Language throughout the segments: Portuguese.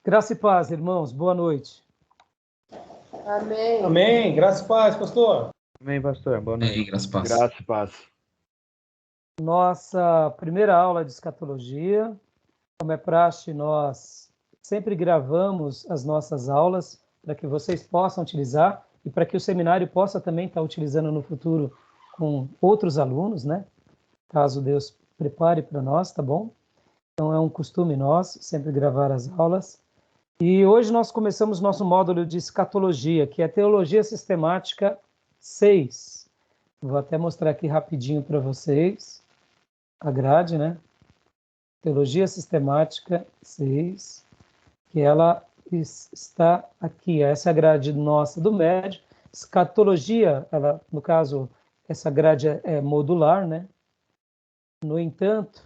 Graça e paz, irmãos. Boa noite. Amém. Amém. Graça e paz, pastor. Amém, pastor. Boa noite. Amém, graças a paz. Graça e paz. Nossa primeira aula de escatologia. Como é praxe, nós sempre gravamos as nossas aulas para que vocês possam utilizar e para que o seminário possa também estar utilizando no futuro com outros alunos, né? Caso Deus prepare para nós, tá bom? Então é um costume nosso sempre gravar as aulas. E hoje nós começamos nosso módulo de escatologia, que é Teologia Sistemática 6. Vou até mostrar aqui rapidinho para vocês a grade, né? Teologia Sistemática 6, que ela está aqui. Essa é a grade nossa do médio. Escatologia, ela, no caso, essa grade é modular, né? No entanto,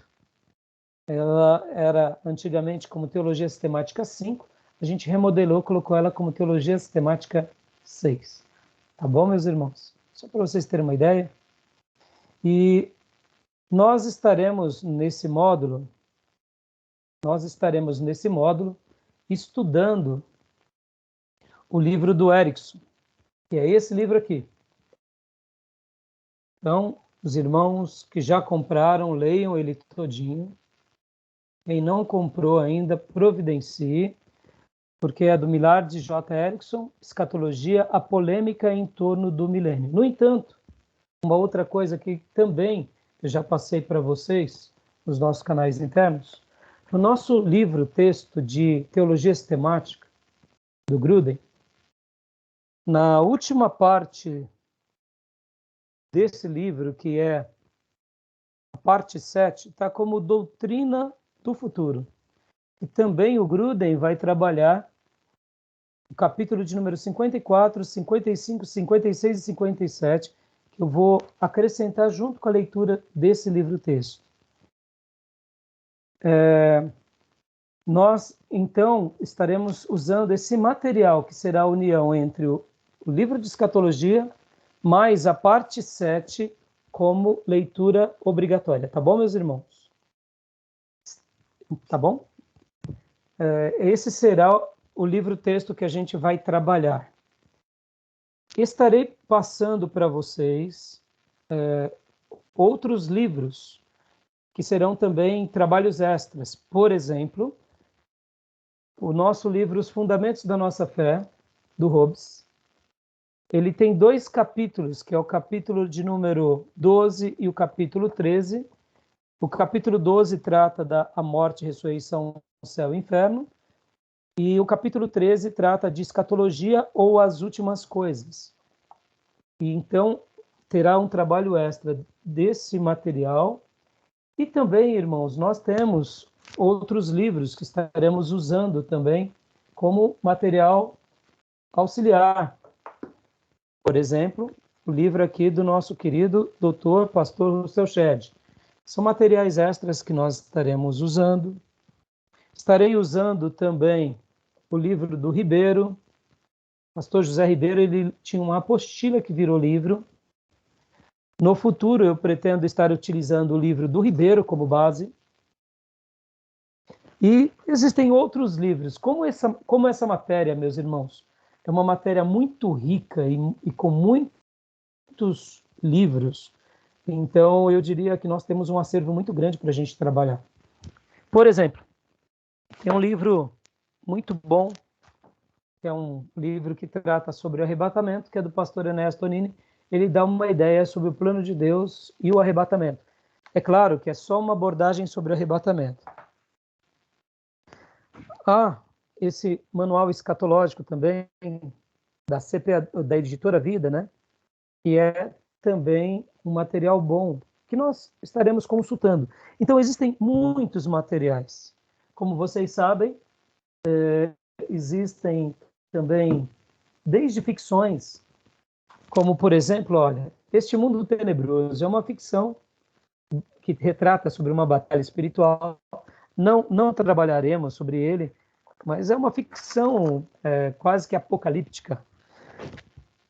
ela era antigamente como Teologia Sistemática 5, a gente remodelou, colocou ela como Teologia Sistemática 6. Tá bom, meus irmãos? Só para vocês terem uma ideia. E nós estaremos nesse módulo estudando o livro do Erickson, que é esse livro aqui. Então, os irmãos que já compraram, leiam ele todinho. Quem não comprou ainda, providencie, porque é do Millard J. Erickson, Escatologia, a polêmica em torno do milênio. No entanto, uma outra coisa que também eu já passei para vocês nos nossos canais internos, no nosso livro texto de Teologia Sistemática, do Gruden, na última parte desse livro, que é a parte 7, está como doutrina do futuro. E também o Gruden vai trabalhar o capítulo de número 54, 55, 56 e 57, que eu vou acrescentar junto com a leitura desse livro-texto. Nós, então, estaremos usando esse material, que será a união entre o livro de escatologia mais a parte 7 como leitura obrigatória. Tá bom, meus irmãos? Tá bom? Esse será o livro-texto que a gente vai trabalhar. Estarei passando para vocês outros livros que serão também trabalhos extras. Por exemplo, o nosso livro Os Fundamentos da Nossa Fé, do Hobbes. Ele tem 2 capítulos, que é o capítulo de número 12 e o capítulo 13. O capítulo 12 trata da morte, ressurreição, céu e inferno. E o capítulo 13 trata de escatologia ou as últimas coisas. E então terá um trabalho extra desse material. E também, irmãos, nós temos outros livros que estaremos usando também como material auxiliar. Por exemplo, o livro aqui do nosso querido doutor pastor Russell Shedd. São materiais extras que nós estaremos usando. Estarei usando também o livro do Ribeiro. Pastor José Ribeiro, ele tinha uma apostila que virou livro. No futuro, eu pretendo estar utilizando o livro do Ribeiro como base. E existem outros livros. Como essa matéria, meus irmãos, é uma matéria muito rica e com muitos livros, então eu diria que nós temos um acervo muito grande para a gente trabalhar. Por exemplo, tem um livro muito bom, que é um livro que trata sobre o arrebatamento, que é do pastor Enéas Tonini. Ele dá uma ideia sobre o plano de Deus e o arrebatamento. É claro que é só uma abordagem sobre o arrebatamento. Esse manual escatológico também, da editora Vida, né? Que é também um material bom, que nós estaremos consultando. Então, existem muitos materiais. Como vocês sabem, existem também, desde ficções, como, por exemplo, olha, Este Mundo Tenebroso é uma ficção que retrata sobre uma batalha espiritual. Não trabalharemos sobre ele, mas é uma ficção quase que apocalíptica.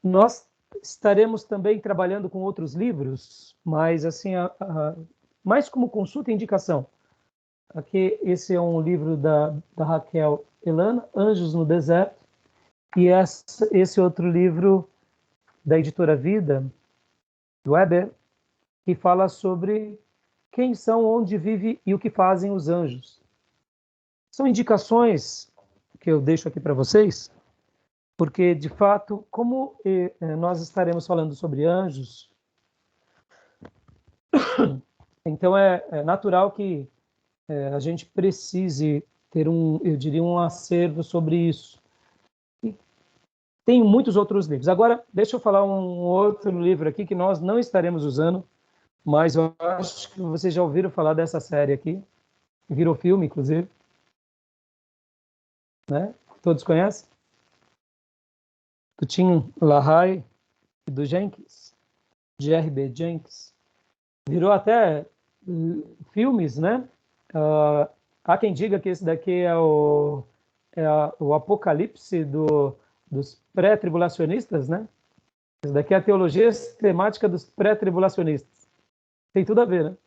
Nós estaremos também trabalhando com outros livros, mas assim, mais como consulta e indicação. aqui esse é um livro da Raquel Elana, Anjos no Deserto, e esse outro livro da editora Vida, do Weber, que fala sobre quem são, onde vive e o que fazem os anjos. São indicações que eu deixo aqui para vocês, porque, de fato, como nós estaremos falando sobre anjos, então é natural que a gente precise ter eu diria, um acervo sobre isso. E tem muitos outros livros. Agora, deixa eu falar um outro livro aqui que nós não estaremos usando, mas eu acho que vocês já ouviram falar dessa série aqui, que virou filme, inclusive. Né? Todos conhecem? Do Tim LaHaye e do Jenkins, de R.B. Jenkins. Virou até filmes, né? Há quem diga que esse daqui é o apocalipse dos pré-tribulacionistas, né? Esse daqui é a teologia sistemática dos pré-tribulacionistas. Tem tudo a ver, né?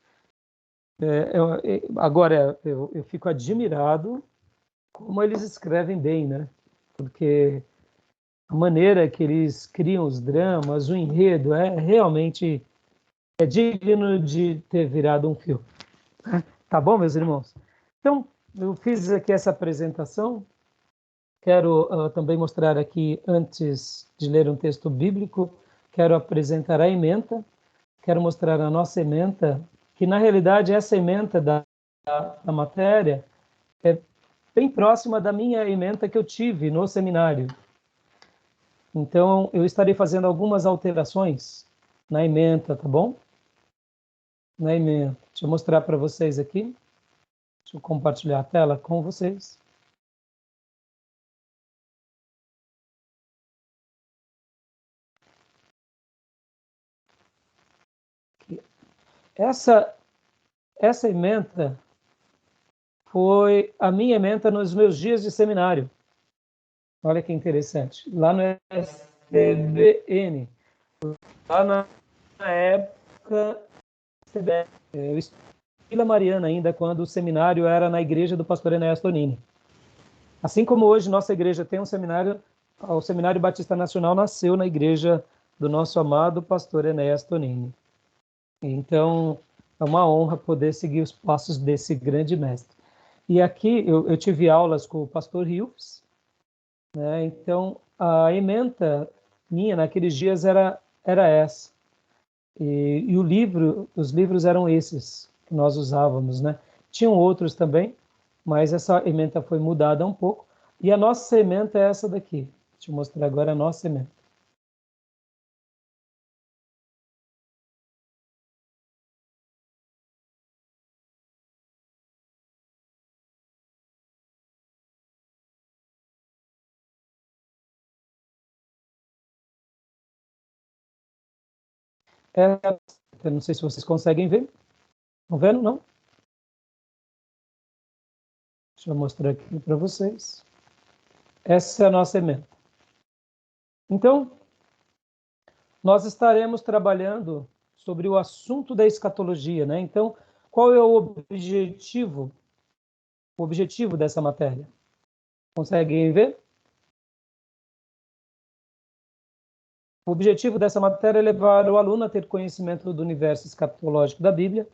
Agora, eu fico admirado como eles escrevem bem, né? Porque a maneira que eles criam os dramas, o enredo, realmente digno de ter virado um filme. Tá bom, meus irmãos? Então, eu fiz aqui essa apresentação. Quero também mostrar aqui, antes de ler um texto bíblico, quero apresentar a ementa. Quero mostrar a nossa ementa, que na realidade essa ementa da matéria é bem próxima da minha ementa que eu tive no seminário. Então, eu estarei fazendo algumas alterações na ementa, tá bom? Na ementa. Deixa eu mostrar para vocês aqui. Deixa eu compartilhar a tela com vocês. Aqui. Essa ementa foi a minha ementa nos meus dias de seminário. Olha que interessante. Lá no STBN, lá na época, eu estava em Vila Mariana ainda, quando o seminário era na igreja do pastor Enéas Tonini. Assim como hoje nossa igreja tem um seminário, o Seminário Batista Nacional nasceu na igreja do nosso amado pastor Enéas Tonini. Então, é uma honra poder seguir os passos desse grande mestre. E aqui eu tive aulas com o pastor Hilves, né? Então, a ementa minha naqueles dias era essa. E os livros eram esses que nós usávamos, né? Tinham outros também, mas essa ementa foi mudada um pouco. E a nossa ementa é essa daqui. Deixa eu mostrar agora a nossa ementa. Eu não sei se vocês conseguem ver. Estão vendo? Não? Deixa eu mostrar aqui para vocês. Essa é a nossa ementa. Então, nós estaremos trabalhando sobre o assunto da escatologia, né? Então, qual é o objetivo? O objetivo dessa matéria? Conseguem ver? O objetivo dessa matéria é levar o aluno a ter conhecimento do universo escatológico da Bíblia,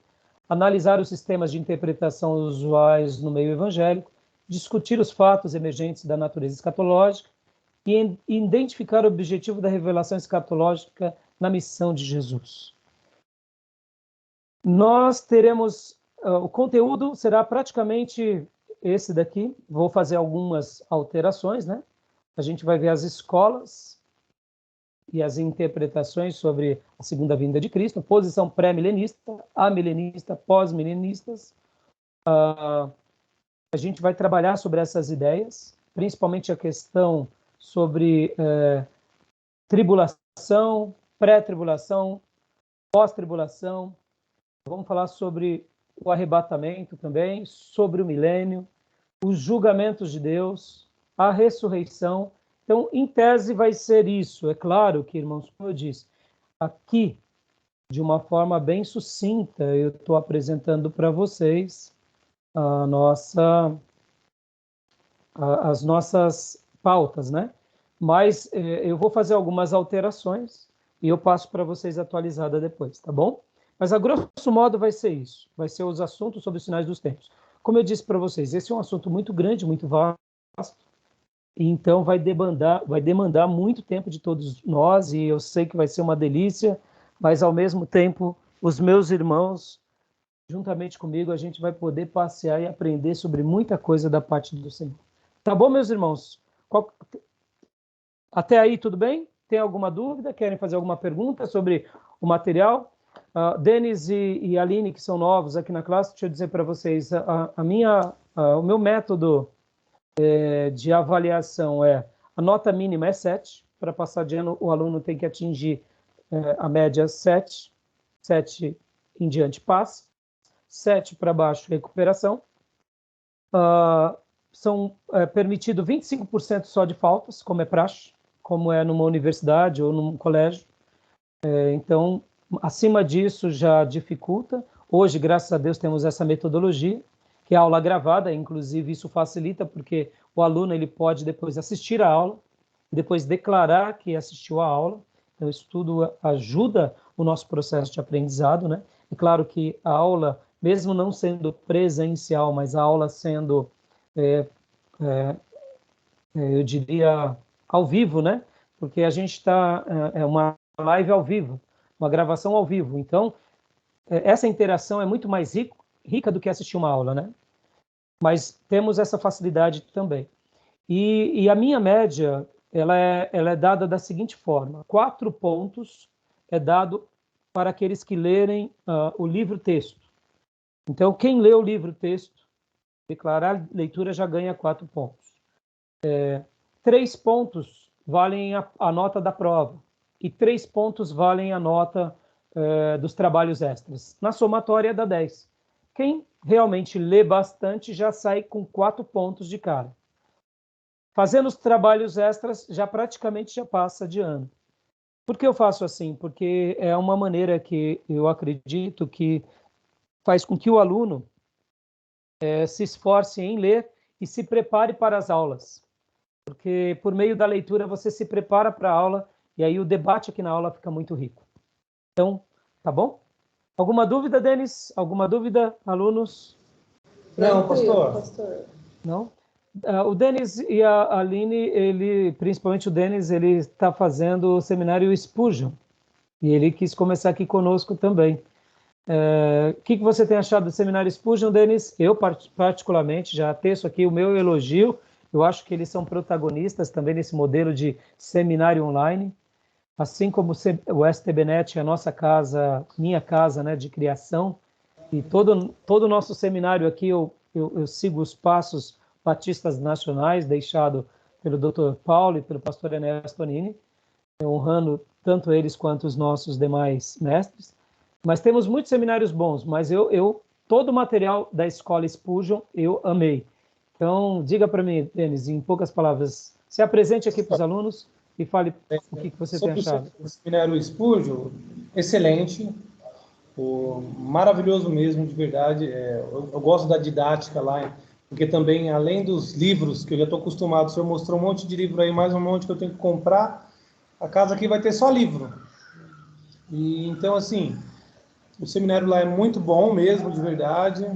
analisar os sistemas de interpretação usuais no meio evangélico, discutir os fatos emergentes da natureza escatológica e identificar o objetivo da revelação escatológica na missão de Jesus. Nós teremos, o conteúdo será praticamente esse daqui, vou fazer algumas alterações, né? A gente vai ver as escolas e as interpretações sobre a segunda vinda de Cristo, posição pré-milenista, amilenista, pós-milenistas. A gente vai trabalhar sobre essas ideias, principalmente a questão sobre tribulação, pré-tribulação, pós-tribulação. Vamos falar sobre o arrebatamento também, sobre o milênio, os julgamentos de Deus, a ressurreição. Então, em tese, vai ser isso. É claro que, irmãos, como eu disse, aqui, de uma forma bem sucinta, eu estou apresentando para vocês a as nossas pautas, né? Mas eu vou fazer algumas alterações e eu passo para vocês atualizada depois, tá bom? Mas a grosso modo vai ser isso, vai ser os assuntos sobre os sinais dos tempos. Como eu disse para vocês, esse é um assunto muito grande, muito vasto, e então vai demandar muito tempo de todos nós, e eu sei que vai ser uma delícia, mas ao mesmo tempo, os meus irmãos, juntamente comigo, a gente vai poder passear e aprender sobre muita coisa da parte do Senhor. Tá bom, meus irmãos? Até aí, tudo bem? Tem alguma dúvida? Querem fazer alguma pergunta sobre o material? Denis e Aline, que são novos aqui na classe, deixa eu dizer para vocês, o meu método de avaliação a nota mínima é 7. Para passar de ano, o aluno tem que atingir a média 7. 7 em diante passa. 7 para baixo, recuperação. São permitido 25% só de faltas, como é praxe, como é numa universidade ou num colégio. Então, acima disso já dificulta. Hoje, graças a Deus, temos essa metodologia, que é aula gravada, inclusive isso facilita, porque o aluno ele pode depois assistir a aula, e depois declarar que assistiu a aula. Então, isso tudo ajuda o nosso processo de aprendizado, né? É claro que a aula, mesmo não sendo presencial, mas a aula sendo, eu diria, ao vivo, né? Porque a gente está, uma live ao vivo, uma gravação ao vivo. Então, essa interação é muito mais rica do que assistir uma aula, né? Mas temos essa facilidade também. E a minha média, ela é dada da seguinte forma: 4 pontos é dado para aqueles que lerem o livro-texto. Então, quem lê o livro-texto, declarar leitura, já ganha 4 pontos. 3 pontos valem a nota da prova e 3 pontos valem a nota dos trabalhos extras. Na somatória dá 10. Quem realmente lê bastante já sai com 4 pontos de cara. Fazendo os trabalhos extras, já praticamente já passa de ano. Por que eu faço assim? Porque é uma maneira que eu acredito que faz com que o aluno se esforce em ler e se prepare para as aulas. Porque por meio da leitura você se prepara para a aula e aí o debate aqui na aula fica muito rico. Então, tá bom? Alguma dúvida, Denis? Alguma dúvida, alunos? Não, pastor. Não? O Denis e a Aline, principalmente o Denis, ele está fazendo o seminário Spurgeon. E ele quis começar aqui conosco também. O que você tem achado do seminário Spurgeon, Denis? Eu, particularmente, já teço aqui o meu elogio. Eu acho que eles são protagonistas também nesse modelo de seminário online. Assim como o STBnet é a nossa casa, minha casa, né, de criação. E todo o nosso seminário aqui, eu sigo os passos batistas nacionais, deixado pelo Dr. Paulo e pelo pastor Ernesto Nini, honrando tanto eles quanto os nossos demais mestres. Mas temos muitos seminários bons, mas todo o material da escola Spurgeon eu amei. Então, diga para mim, Denis, em poucas palavras, se apresente aqui para os alunos e fale o que você tem achado. O seminário Spurgeon, excelente, maravilhoso mesmo, de verdade. Eu gosto da didática lá, porque também, além dos livros, que eu já estou acostumado, o senhor mostrou um monte de livro aí, mais um monte que eu tenho que comprar, a casa aqui vai ter só livro. E, então, assim, o seminário lá é muito bom mesmo, de verdade.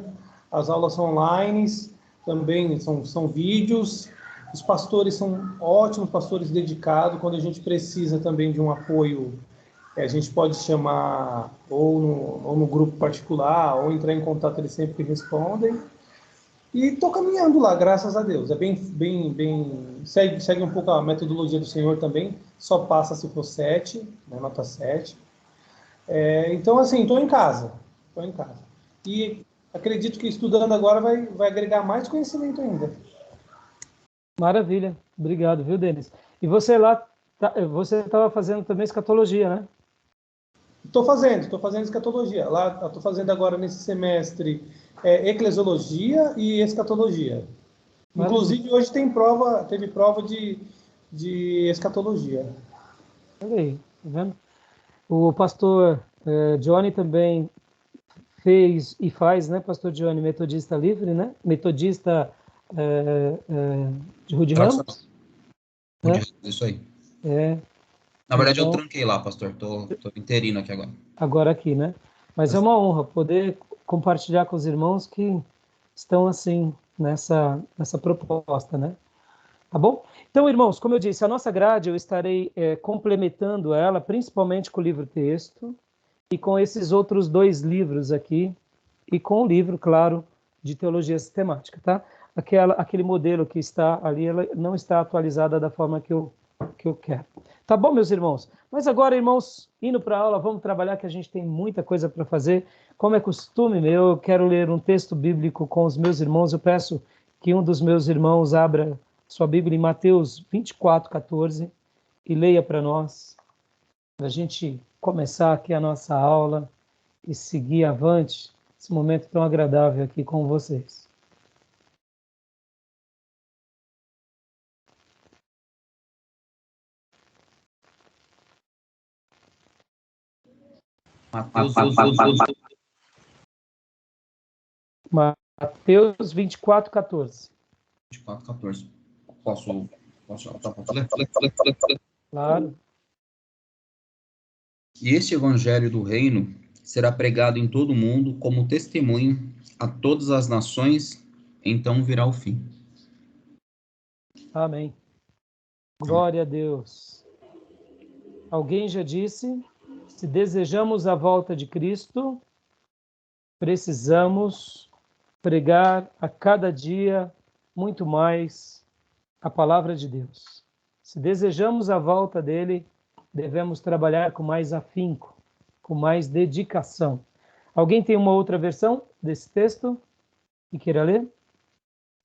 As aulas são online, também são vídeos. Os pastores são ótimos, pastores dedicados. Quando a gente precisa também de um apoio, a gente pode chamar ou no grupo particular, ou entrar em contato, eles sempre respondem. E estou caminhando lá, graças a Deus. É segue um pouco a metodologia do Senhor também. Só passa se for 7, né, nota 7. Então, assim, estou em casa. E acredito que estudando agora vai agregar mais conhecimento ainda. Maravilha. Obrigado, viu, Denis? E você lá, você estava fazendo também escatologia, né? Estou fazendo escatologia. Lá, estou fazendo agora nesse semestre eclesiologia e escatologia. Maravilha. Inclusive, hoje teve prova de escatologia. Olha aí, tá vendo? O pastor Johnny também fez e faz, né, pastor Johnny, metodista livre, né? Metodista de Rude Ramos. Né? Isso aí. É, Na verdade, eu então, tranquei lá, pastor. Tô interino aqui agora. agora aqui, né? Mas é uma honra poder compartilhar com os irmãos que estão assim nessa proposta, né? Tá bom? Então, irmãos, como eu disse, a nossa grade eu estarei complementando ela, principalmente com o livro-texto e com esses outros 2 livros aqui, e com o livro, claro, de teologia sistemática, tá? Aquele modelo que está ali, ela não está atualizada da forma que eu quero. Tá bom, meus irmãos? Mas agora, irmãos, indo para a aula, vamos trabalhar, que a gente tem muita coisa para fazer. Como é costume meu, eu quero ler um texto bíblico com os meus irmãos. Eu peço que um dos meus irmãos abra sua Bíblia em Mateus 24:14 e leia para nós, para a gente começar aqui a nossa aula e seguir avante esse momento tão agradável aqui com vocês. Mateus 24:14. 24:14. Posso ler? Claro. E este evangelho do reino será pregado em todo o mundo como testemunho a todas as nações, então virá o fim. Amém. Glória a Deus. Alguém já disse, se desejamos a volta de Cristo, precisamos pregar a cada dia muito mais a palavra de Deus. Se desejamos a volta dele, devemos trabalhar com mais afinco, com mais dedicação. Alguém tem uma outra versão desse texto que queira ler?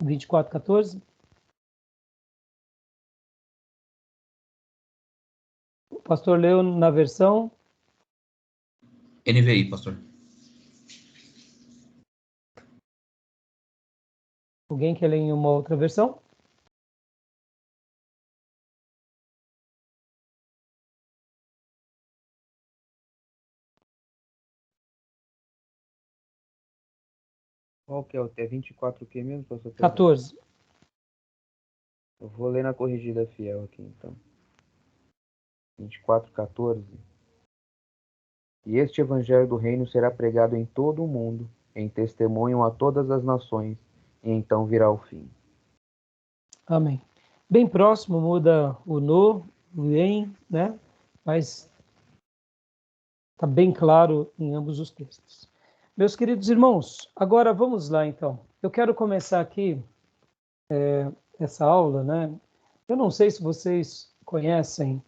24:14. O pastor leu na versão NVI, pastor. Alguém quer ler em uma outra versão? Qual que é o 24 o que mesmo, pastor? 14. Eu vou ler na corrigida fiel aqui, então. 24:14. E este evangelho do reino será pregado em todo o mundo, em testemunho a todas as nações, e então virá o fim. Amém. Bem próximo muda o no, o em, né? Mas está bem claro em ambos os textos. Meus queridos irmãos, agora vamos lá então. Eu quero começar aqui essa aula, né? Eu não sei se vocês conhecem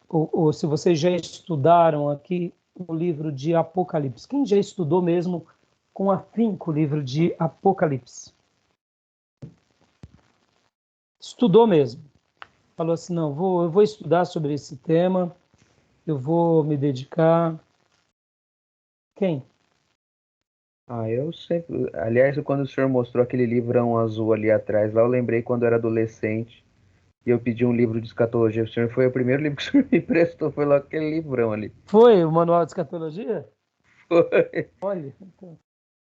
ou se vocês já estudaram aqui o livro de Apocalipse. Quem já estudou mesmo com afinco o livro de Apocalipse? Estudou mesmo. Falou assim, não, eu vou estudar sobre esse tema, eu vou me dedicar. Quem? Eu sempre... Aliás, quando o senhor mostrou aquele livrão azul ali atrás, lá eu lembrei quando eu era adolescente e eu pedi um livro de escatologia. O senhor foi o primeiro livro que o senhor me emprestou, foi lá aquele livrão ali. Foi o Manual de Escatologia? Foi. Olha, então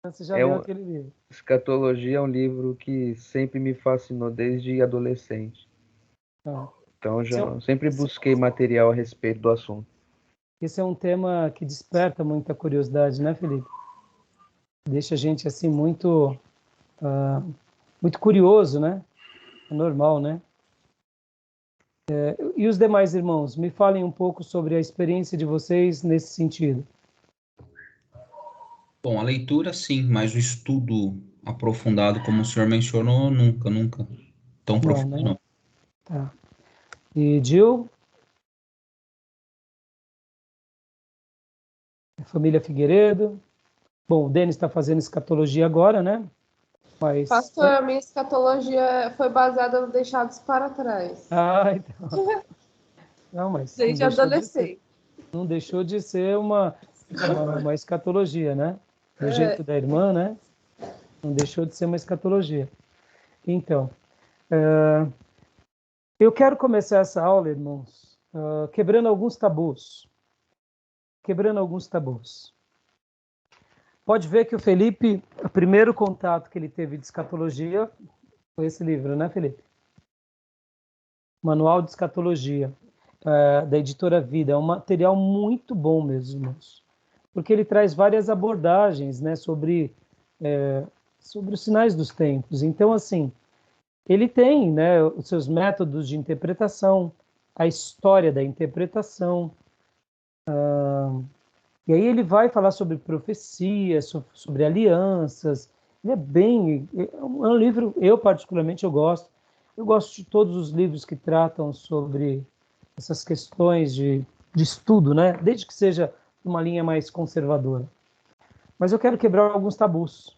você já leu aquele livro. Escatologia é um livro que sempre me fascinou desde adolescente. Então eu sempre busquei material a respeito do assunto. Esse é um tema que desperta muita curiosidade, né, Felipe? Deixa a gente assim muito curioso, né? É normal, né? E os demais irmãos, me falem um pouco sobre a experiência de vocês nesse sentido. Bom, a leitura sim, mas o estudo aprofundado, como o senhor mencionou, nunca. Tão profundo não. Tá. E Gil? Família Figueiredo. Bom, o Denis está fazendo escatologia agora, né? Mas... Pastor, a minha escatologia foi baseada no Deixados para Trás. Então. Não, mas Desde adolescente. Não deixou de ser uma escatologia, né? Do jeito da irmã, né? Não deixou de ser uma escatologia. Então, eu quero começar essa aula, irmãos, quebrando alguns tabus. pode ver que o Felipe, o primeiro contato que ele teve de escatologia foi esse livro, né, Felipe? Manual de Escatologia, da editora Vida. É um material muito bom, meus irmãos, porque ele traz várias abordagens, né, sobre os sinais dos tempos. Então, assim, ele tem, né, os seus métodos de interpretação, a história da interpretação, e aí ele vai falar sobre profecia, sobre alianças. Ele é um livro, eu particularmente eu gosto de todos os livros que tratam sobre essas questões de estudo, né, desde que seja uma linha mais conservadora. Mas eu quero quebrar alguns tabus.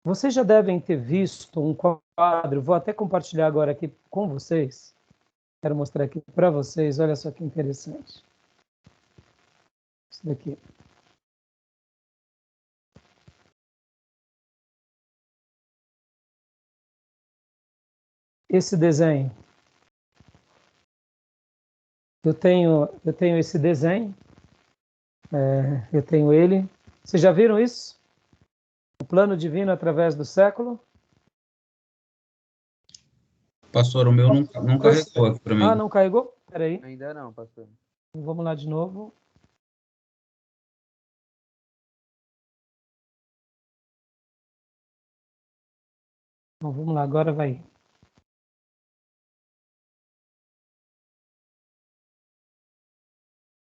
Vocês já devem ter visto um quadro, vou até compartilhar agora aqui com vocês. Quero mostrar aqui para vocês, olha só que interessante. Isso daqui. Esse desenho. Eu tenho esse desenho. Eu tenho ele. Vocês já viram isso? O plano divino através do século. Pastor, o meu não carregou aqui para mim. Ah, não carregou? Espera aí. Ainda não, pastor. Vamos lá de novo. Bom, vamos lá, agora vai.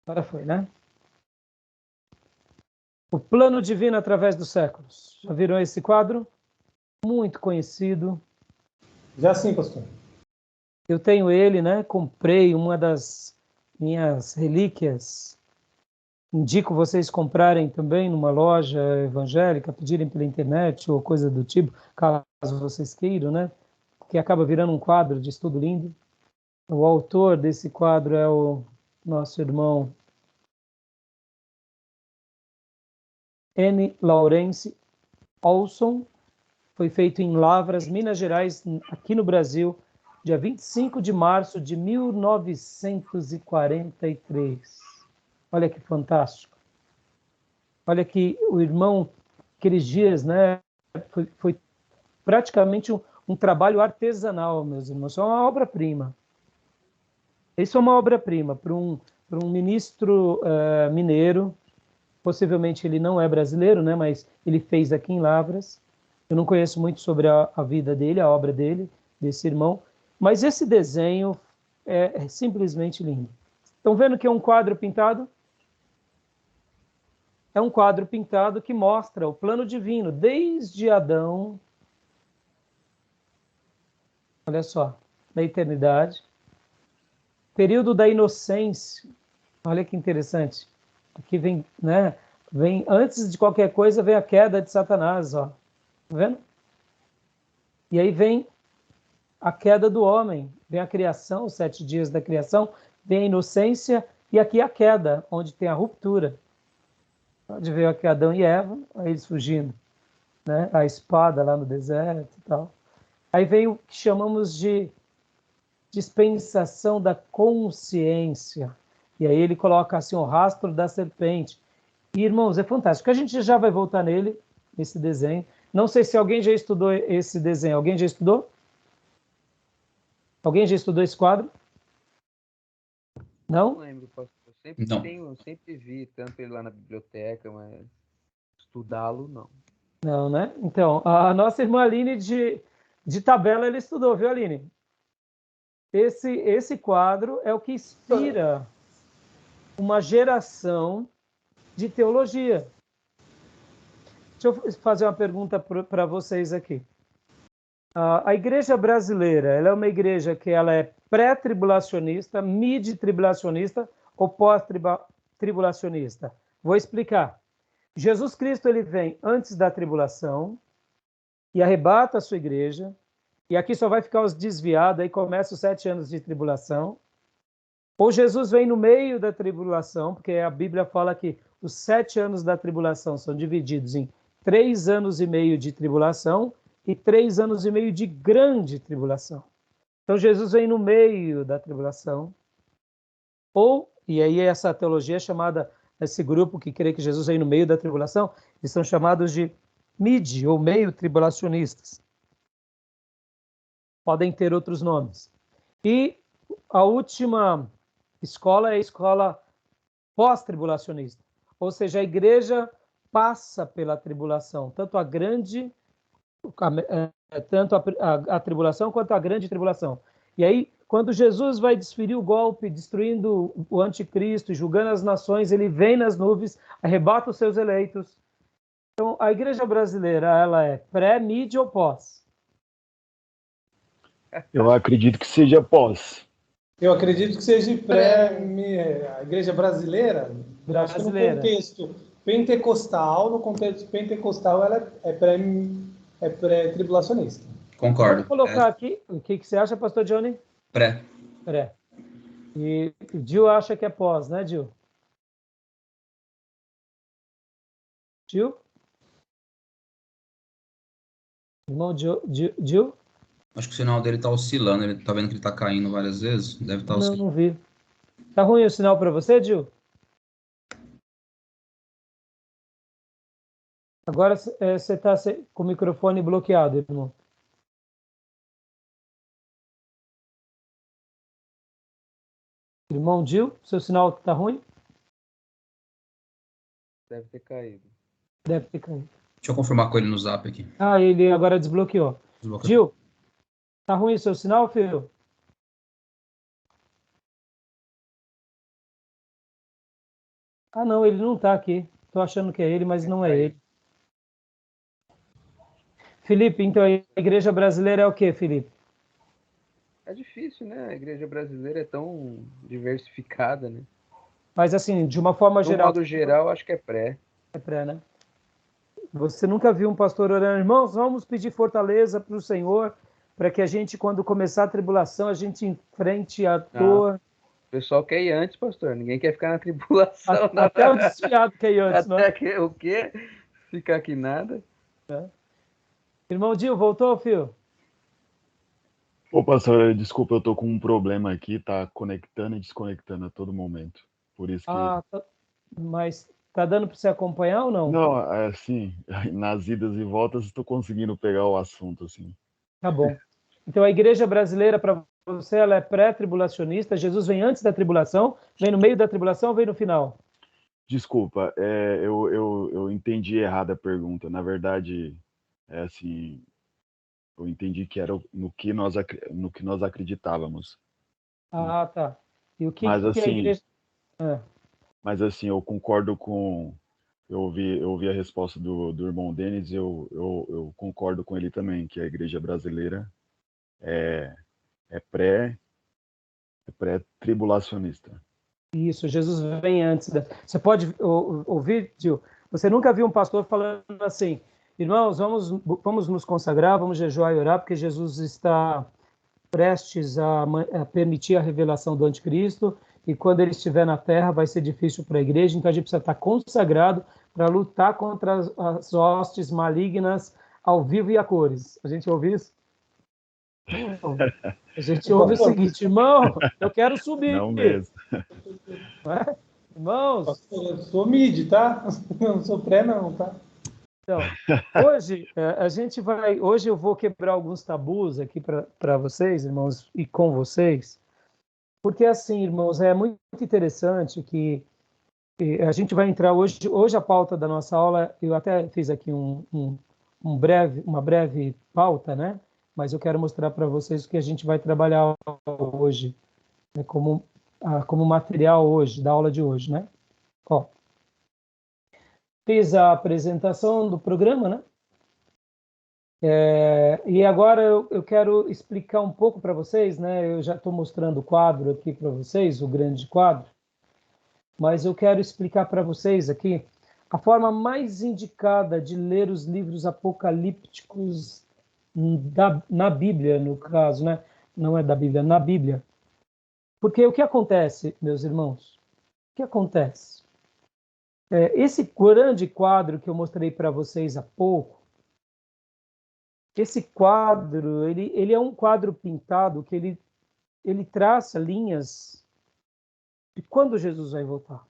Agora foi, né? O plano divino através dos séculos. Já viram esse quadro? Muito conhecido. Já sim, pastor. Eu tenho ele, né? Comprei uma das minhas relíquias. Indico vocês comprarem também numa loja evangélica, pedirem pela internet ou coisa do tipo, caso vocês queiram, né? Que acaba virando um quadro de estudo lindo. O autor desse quadro é o nosso irmão N. Lawrence Olson. Foi feito em Lavras, Minas Gerais, aqui no Brasil, dia 25 de março de 1943. Olha que fantástico. Olha que o irmão, aqueles dias, né, foi praticamente um trabalho artesanal, meus irmãos. É uma obra-prima. Isso é uma obra-prima para um ministro mineiro. Possivelmente ele não é brasileiro, né, mas ele fez aqui em Lavras. Eu não conheço muito sobre a vida dele, a obra dele, desse irmão, mas esse desenho é simplesmente lindo. Estão vendo que é um quadro pintado? É um quadro pintado que mostra o plano divino, desde Adão, olha só, da eternidade, período da inocência, olha que interessante. Aqui vem, né, antes de qualquer coisa, vem a queda de Satanás, ó. Tá vendo? E aí vem a queda do homem, vem a criação, os 7 dias da criação, vem a inocência e aqui a queda, onde tem a ruptura. Pode ver aqui Adão e Eva, eles fugindo, né? A espada lá no deserto e tal. Aí vem o que chamamos de dispensação da consciência. E aí ele coloca assim o rastro da serpente. E, irmãos, é fantástico. A gente já vai voltar nele, nesse desenho. Não sei se alguém já estudou esse desenho. Alguém já estudou? Alguém já estudou esse quadro? Não? Não lembro, pastor. Sempre vi tanto ele lá na biblioteca, mas estudá-lo, não. Não, né? Então, a nossa irmã Aline de tabela, ela estudou, viu, Aline? Esse quadro é o que inspira uma geração de teologia. Deixa eu fazer uma pergunta para vocês aqui. A igreja brasileira, ela é uma igreja que ela é pré-tribulacionista, mid-tribulacionista ou pós-tribulacionista? Vou explicar. Jesus Cristo ele vem antes da tribulação e arrebata a sua igreja, e aqui só vai ficar os desviados, aí começa os 7 anos de tribulação. Ou Jesus vem no meio da tribulação, porque a Bíblia fala que os 7 anos da tribulação são divididos em 3 anos e meio de tribulação e 3 anos e meio de grande tribulação. Então Jesus vem no meio da tribulação. E aí essa teologia é chamada esse grupo que crê que Jesus vem no meio da tribulação, eles são chamados de mid, ou meio tribulacionistas. Podem ter outros nomes. E a última escola é a escola pós-tribulacionista. Ou seja, a igreja passa pela tribulação, tanto a tribulação quanto a grande tribulação. E aí, quando Jesus vai desferir o golpe, destruindo o anticristo, julgando as nações, ele vem nas nuvens, arrebata os seus eleitos. Então, a igreja brasileira, ela é pré, mid ou pós? Eu acredito que seja pós. Eu acredito que seja a igreja brasileira, acho que no contexto pentecostal, ela é pré-tribulacionista. Concordo. Vamos colocar aqui, o que você acha, pastor Johnny? Pré. Pré. E o Gil acha que é pós, né, Gil? Gil? Irmão Gil? Acho que o sinal dele tá oscilando, ele tá vendo que ele tá caindo várias vezes, deve estar oscilando. Não vi. Tá ruim o sinal para você, Gil? Agora você está com o microfone bloqueado, irmão. Irmão Gil, seu sinal tá ruim? Deve ter caído. Deve ter caído. Deixa eu confirmar com ele no zap aqui. Ah, ele agora desbloqueou. Gil, tá ruim o seu sinal, filho? Ah, não, ele não tá aqui. Tô achando que é ele, mas não é ele. Felipe, então a igreja brasileira é o quê, Felipe? É difícil, né? A igreja brasileira é tão diversificada, né? Mas assim, de uma forma geral... De modo geral, acho que é pré. É pré, né? Você nunca viu um pastor orando, irmãos, vamos pedir fortaleza para o Senhor, para que a gente, quando começar a tribulação, a gente enfrente a dor. O pessoal quer ir antes, pastor. Ninguém quer ficar na tribulação. Até o desfiado quer ir antes, não é? Até o quê? Ficar aqui nada. É. Irmão Dio, voltou, filho? Ô, pastor, desculpa, eu tô com um problema aqui, tá conectando e desconectando a todo momento. Por isso que... Mas tá dando para você acompanhar ou não? Não, assim, nas idas e voltas estou conseguindo pegar o assunto, assim. Tá bom. Então a igreja brasileira, para você, ela é pré-tribulacionista. Jesus vem antes da tribulação, vem no meio da tribulação ou vem no final? Desculpa, eu entendi errado a pergunta. Na verdade, assim, eu entendi que era no que nós acreditávamos. Ah, tá. E o que, Mas, que assim, a igreja... Mas assim, eu concordo com... Eu ouvi a resposta do irmão Denis, eu concordo com ele também, que a igreja brasileira é pré-tribulacionista. Isso, Jesus vem antes. Você pode ouvir, Gil? Você nunca viu um pastor falando assim, irmãos, vamos nos consagrar, vamos jejuar e orar, porque Jesus está prestes a permitir a revelação do anticristo, e quando ele estiver na terra vai ser difícil para a igreja, então a gente precisa estar consagrado para lutar contra as hostes malignas ao vivo e a cores. A gente ouve isso? A gente ouve o seguinte, irmão, eu quero subir. Não mesmo. Não é? Irmãos... Eu sou mid, tá? Não sou pré, não, tá? Então, hoje eu vou quebrar alguns tabus aqui para vocês, irmãos, e com vocês, porque assim, irmãos, é muito interessante que a gente vai entrar hoje a pauta da nossa aula, eu até fiz aqui uma breve pauta, né? Mas eu quero mostrar para vocês o que a gente vai trabalhar hoje, né? como material hoje, da aula de hoje, né? Ó, fiz a apresentação do programa, né? E agora eu quero explicar um pouco para vocês, né? Eu já estou mostrando o quadro aqui para vocês, o grande quadro, mas eu quero explicar para vocês aqui a forma mais indicada de ler os livros apocalípticos na Bíblia, no caso, né? Não é da Bíblia, na Bíblia. Porque o que acontece, meus irmãos? O que acontece? Esse grande quadro que eu mostrei para vocês há pouco, esse quadro, ele é um quadro pintado que ele traça linhas de quando Jesus vai voltar.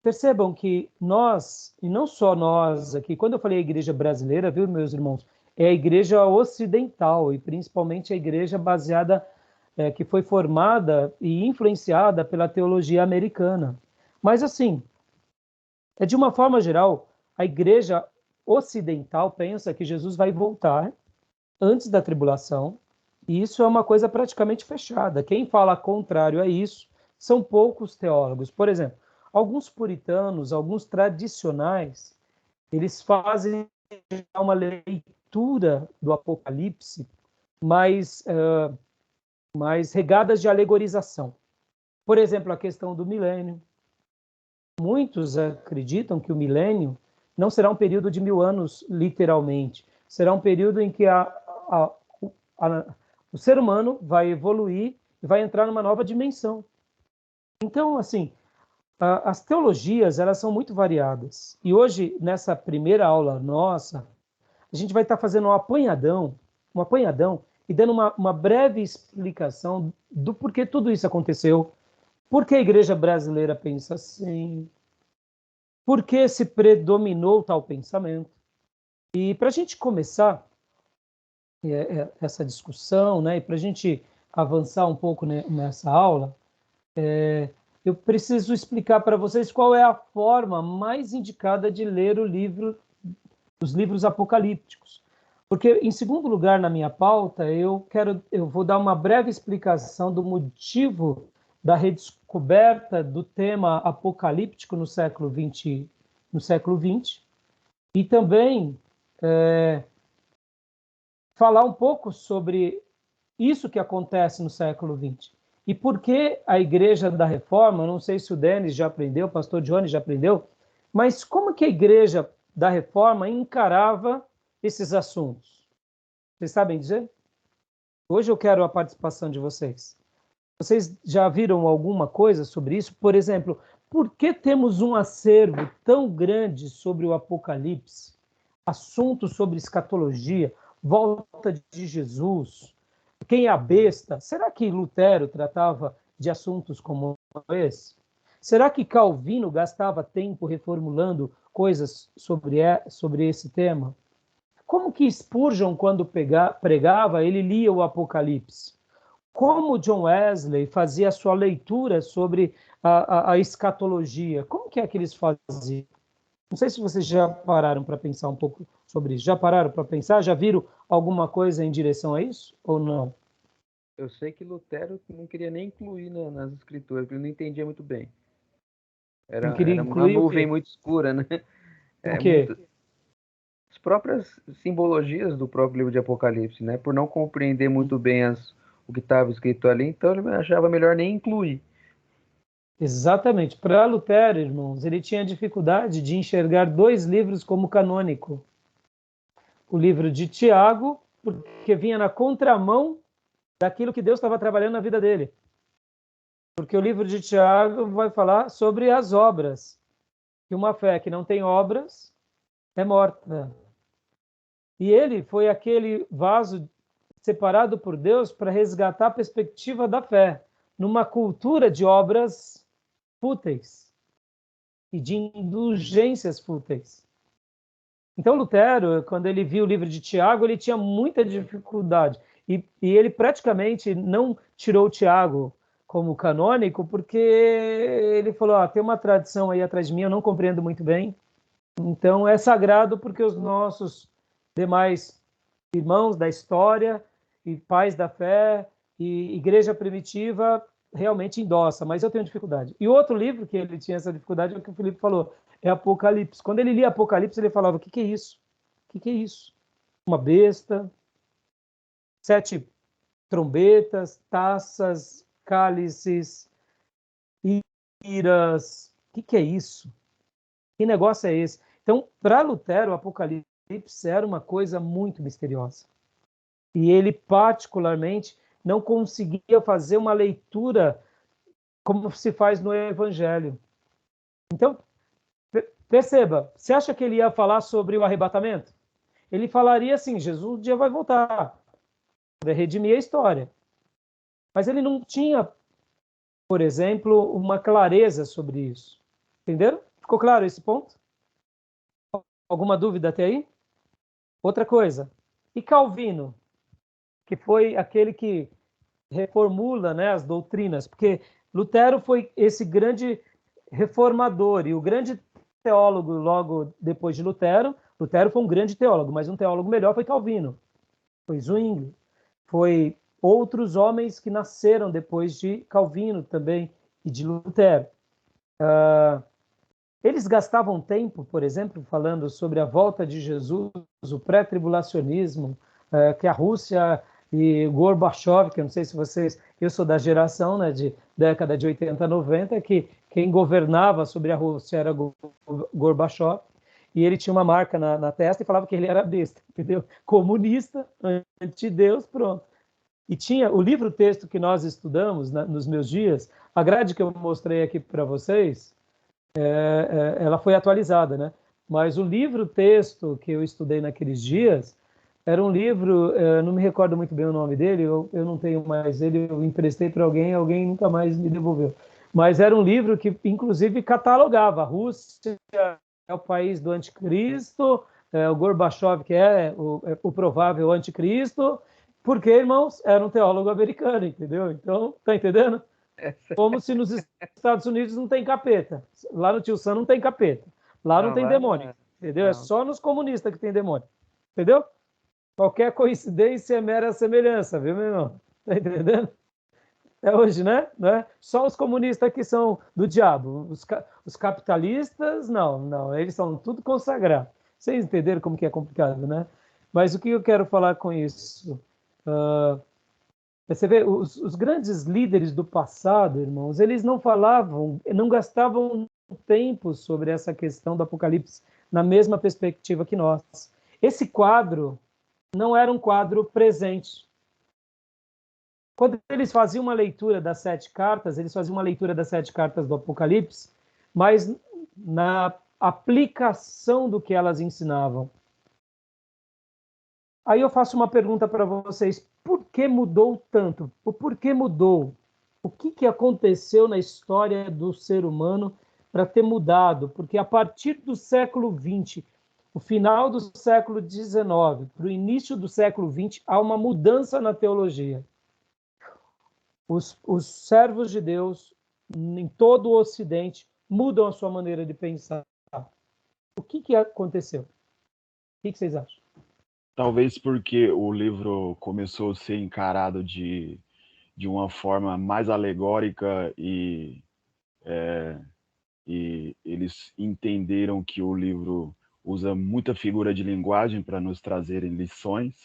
Percebam que nós, e não só nós aqui, quando eu falei a igreja brasileira, viu, meus irmãos, é a igreja ocidental, e principalmente a igreja baseada, que foi formada e influenciada pela teologia americana. Mas, assim, de uma forma geral, a igreja ocidental pensa que Jesus vai voltar antes da tribulação, e isso é uma coisa praticamente fechada. Quem fala contrário a isso são poucos teólogos. Por exemplo, alguns puritanos, alguns tradicionais, eles fazem uma leitura do Apocalipse mais, mais regadas de alegorização. Por exemplo, a questão do milênio. Muitos acreditam que o milênio não será um período de 1000 anos, literalmente. Será um período em que o ser humano vai evoluir e vai entrar numa nova dimensão. Então, assim, as teologias, elas são muito variadas. E hoje, nessa primeira aula nossa, a gente vai estar fazendo um apanhadão e dando uma breve explicação do porquê tudo isso aconteceu, por que a igreja brasileira pensa assim, por que se predominou tal pensamento. E para a gente começar essa discussão, né, e para a gente avançar um pouco nessa aula, eu preciso explicar para vocês qual é a forma mais indicada de ler os livros apocalípticos. Porque, em segundo lugar, na minha pauta, eu vou dar uma breve explicação do motivo da redescoberta do tema apocalíptico no século XX, e também falar um pouco sobre isso que acontece no século XX. E por que a Igreja da Reforma, não sei se o Denis já aprendeu, o pastor Johnny já aprendeu, mas como que a Igreja da Reforma encarava esses assuntos? Vocês sabem dizer? Hoje eu quero a participação de vocês. Vocês já viram alguma coisa sobre isso? Por exemplo, por que temos um acervo tão grande sobre o Apocalipse? Assuntos sobre escatologia, volta de Jesus, quem é a besta? Será que Lutero tratava de assuntos como esse? Será que Calvino gastava tempo reformulando coisas sobre esse tema? Como que Spurgeon, quando pregava, ele lia o Apocalipse? Como John Wesley fazia a sua leitura sobre a escatologia? Como que é que eles faziam? Não sei se vocês já pararam para pensar um pouco sobre isso. Já pararam para pensar? Já viram alguma coisa em direção a isso ou não? Eu sei que Lutero não queria nem incluir nas escrituras, porque ele não entendia muito bem. Não queria Era uma incluir o nuvem quê? muito escura, né? O quê? As próprias simbologias do próprio livro de Apocalipse, né? Por não compreender muito bem o que estava escrito ali, então ele achava melhor nem incluir. Exatamente. Para Lutero, irmãos, ele tinha dificuldade de enxergar 2 livros como canônico. O livro de Tiago, porque vinha na contramão daquilo que Deus estava trabalhando na vida dele. Porque o livro de Tiago vai falar sobre as obras. Que uma fé que não tem obras é morta. E ele foi aquele vaso separado por Deus para resgatar a perspectiva da fé, numa cultura de obras fúteis e de indulgências fúteis. Então, Lutero, quando ele viu o livro de Tiago, ele tinha muita dificuldade. E ele praticamente não tirou Tiago como canônico, porque ele falou, tem uma tradição aí atrás de mim, eu não compreendo muito bem. Então, é sagrado porque os nossos demais irmãos da história e pais da fé e igreja primitiva realmente endossa, mas eu tenho dificuldade. E outro livro que ele tinha essa dificuldade é o que o Felipe falou, é Apocalipse. Quando ele lia Apocalipse, ele falava, o que é isso? O que é isso? Uma besta, 7 trombetas, taças, cálices, iras. O que é isso? Que negócio é esse? Então, para Lutero, o Apocalipse era uma coisa muito misteriosa. E ele, particularmente, não conseguia fazer uma leitura como se faz no Evangelho. Então, perceba, você acha que ele ia falar sobre o arrebatamento? Ele falaria assim, Jesus um dia vai voltar, vai redimir a história. Mas ele não tinha, por exemplo, uma clareza sobre isso. Entenderam? Ficou claro esse ponto? Alguma dúvida até aí? Outra coisa. E Calvino, que foi aquele que reformula, né, as doutrinas, porque Lutero foi esse grande reformador e o grande teólogo logo depois de Lutero. Lutero foi um grande teólogo, mas um teólogo melhor foi Calvino, foi Zwingli, foi outros homens que nasceram depois de Calvino também e de Lutero. Eles gastavam tempo, por exemplo, falando sobre a volta de Jesus, o pré-tribulacionismo, que a Rússia e Gorbachev, que eu não sei se vocês... Eu sou da geração, né, de década de 80, 90, que quem governava sobre a Rússia era Gorbachev, e ele tinha uma marca na testa e falava que ele era besta, entendeu? Comunista, anti-Deus, pronto. E tinha o livro-texto que nós estudamos, né, nos meus dias, a grade que eu mostrei aqui para vocês, ela foi atualizada, né? Mas o livro-texto que eu estudei naqueles dias era um livro, não me recordo muito bem o nome dele, eu não tenho mais ele, eu emprestei para alguém nunca mais me devolveu. Mas era um livro que, inclusive, catalogava a Rússia é o país do anticristo, o Gorbachev, que é o provável anticristo, porque, irmãos, era um teólogo americano, entendeu? Então, tá entendendo? Como se nos Estados Unidos não tem capeta. Lá no Tio Sam não tem capeta. Lá não tem demônio, entendeu? Não. É só nos comunistas que tem demônio, entendeu? Qualquer coincidência é mera semelhança, viu, meu irmão? Tá entendendo? É hoje, né? Só os comunistas que são do diabo. Os capitalistas, não. Eles são tudo consagrados. Vocês entenderam como que é complicado, né? Mas o que eu quero falar com isso? Você vê, os grandes líderes do passado, irmãos, eles não falavam, não gastavam tempo sobre essa questão do Apocalipse na mesma perspectiva que nós. Esse quadro não era um quadro presente. Quando eles faziam uma leitura das 7 cartas, eles faziam uma leitura das 7 cartas do Apocalipse, mas na aplicação do que elas ensinavam. Aí eu faço uma pergunta para vocês: por que mudou tanto? O porquê mudou? O que aconteceu na história do ser humano para ter mudado? Porque a partir do século XX, o final do século XIX, para o início do século XX, há uma mudança na teologia. Os servos de Deus, em todo o Ocidente, mudam a sua maneira de pensar. O que aconteceu? O que vocês acham? Talvez porque o livro começou a ser encarado de uma forma mais alegórica e eles entenderam que o livro usa muita figura de linguagem para nos trazerem lições,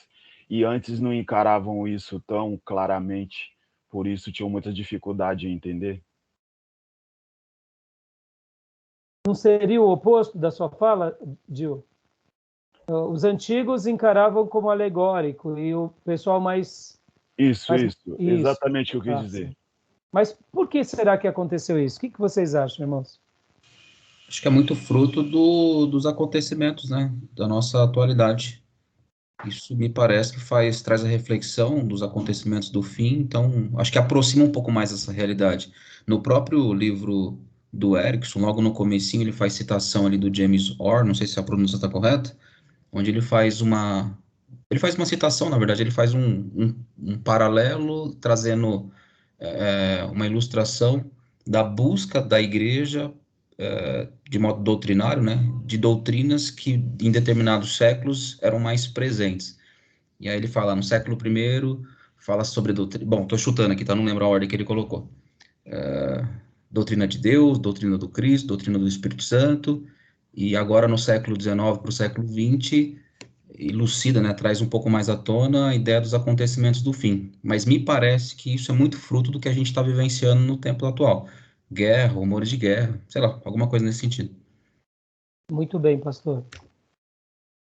e antes não encaravam isso tão claramente, por isso tinham muita dificuldade em entender. Não seria o oposto da sua fala, Gil? Os antigos encaravam como alegórico e o pessoal mais... Isso. Exatamente o que eu quis dizer. Sim. Mas por que será que aconteceu isso? O que vocês acham, irmãos? Acho que é muito fruto dos acontecimentos, né, da nossa atualidade. Isso me parece que traz a reflexão dos acontecimentos do fim, então acho que aproxima um pouco mais essa realidade. No próprio livro do Erickson, logo no comecinho, ele faz citação ali do James Orr, não sei se a pronúncia está correta, onde ele faz uma citação, na verdade, ele faz um paralelo, trazendo uma ilustração da busca da igreja de modo doutrinário, né, de doutrinas que em determinados séculos eram mais presentes. E aí ele fala, no século I, fala sobre doutrina... Bom, estou chutando aqui, tá? Não lembro a ordem que ele colocou. Doutrina de Deus, doutrina do Cristo, doutrina do Espírito Santo, e agora no século XIX para o século XX, elucida, né, traz um pouco mais à tona a ideia dos acontecimentos do fim. Mas me parece que isso é muito fruto do que a gente está vivenciando no tempo atual. Guerra, rumores de guerra, sei lá, alguma coisa nesse sentido. Muito bem, pastor.